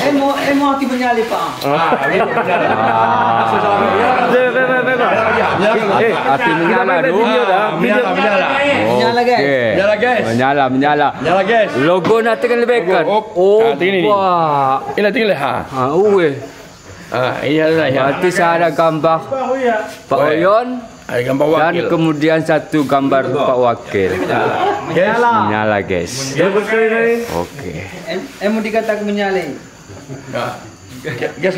Emo hati menyalip Pak. Hati menyala dulu. Menyala guys. Menyala guys. Logo nanti kan lebih kan. Oh, wah. Ini tinggal ha. Iya lah ya. Berarti saya ada gambar Pak Oyon. Ada gambar Dan wakil. kemudian satu gambar Pak Wakil. Menyala guys. Oke. Emo dikatakan menyalip. Gas.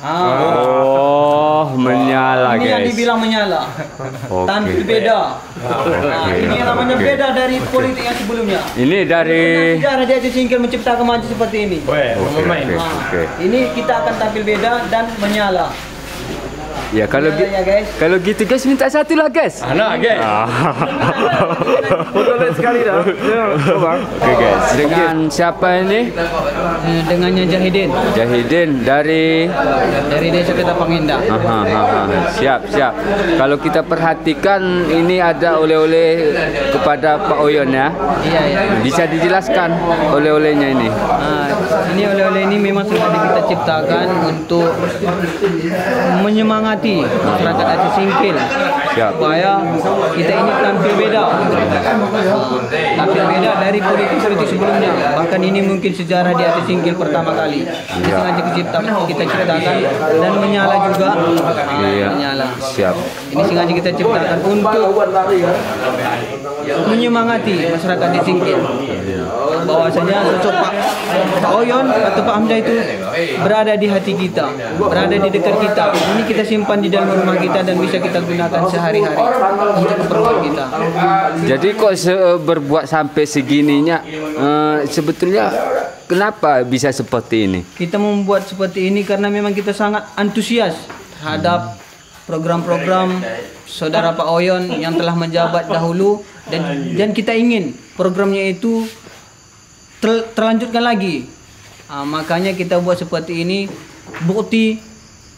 Oh, menyala Ini yang guys. dibilang menyala. Oke. Tampil beda. Ini yang namanya beda dari politik yang sebelumnya. Ini dari Sejarah dia Singkil menciptakan maju seperti ini. Oke. Ini kita akan tampil beda dan menyala. Ya kalau Menyala ya guys. kalau gitu guys minta satu lah guys. Anak guys. Foto lain sekali dah. Oke guys. Dengan siapa ini? Dengannya Jahidin Jahidin dari desa Ketapang Indah. Siap. Kalau kita perhatikan ini ada oleh-oleh kepada Pak Oyon ya. Iya. Bisa dijelaskan oleh-olehnya ini? Ini oleh-oleh ini memang sengaja kita ciptakan untuk menyemangati masyarakat Aceh Singkil supaya kita ini tampil beda dari politik-politik sebelumnya. Bahkan ini mungkin sejarah di Aceh Singkil pertama kali. Ini sengaja kita ciptakan dan menyala juga. Menyala. Siap. Ini sengaja kita ciptakan untuk menyemangati masyarakat di Singkil. Bahwasanya sosok Pak Oyon atau Pak Hamzah itu berada di hati kita, berada di dekat kita. Ini kita simpan di dalam rumah kita dan bisa kita gunakan sehari-hari untuk keperluan kita. Jadi kok berbuat sampai segininya, sebetulnya kenapa bisa seperti ini? Kita membuat seperti ini karena memang kita sangat antusias terhadap program-program saudara Pak Oyon yang telah menjabat dahulu dan kita ingin programnya itu terlanjutkan lagi. Makanya kita buat seperti ini, bukti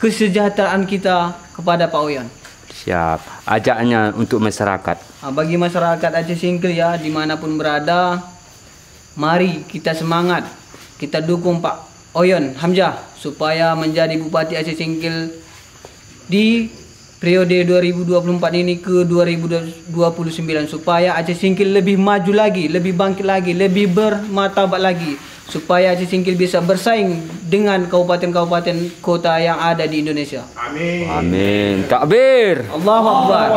kesejahteraan kita kepada Pak Oyon. Siap. Ajaknya untuk masyarakat. Bagi masyarakat Aceh Singkil ya, dimanapun berada, mari kita semangat, kita dukung Pak Oyon Hamzah supaya menjadi Bupati Aceh Singkil di periode 2024 ini ke 2029 supaya Aceh Singkil lebih maju lagi, lebih bangkit lagi, lebih bermartabat lagi supaya Aceh Singkil bisa bersaing dengan kabupaten-kabupaten kota yang ada di Indonesia. Amin. Takbir. Allahu Akbar.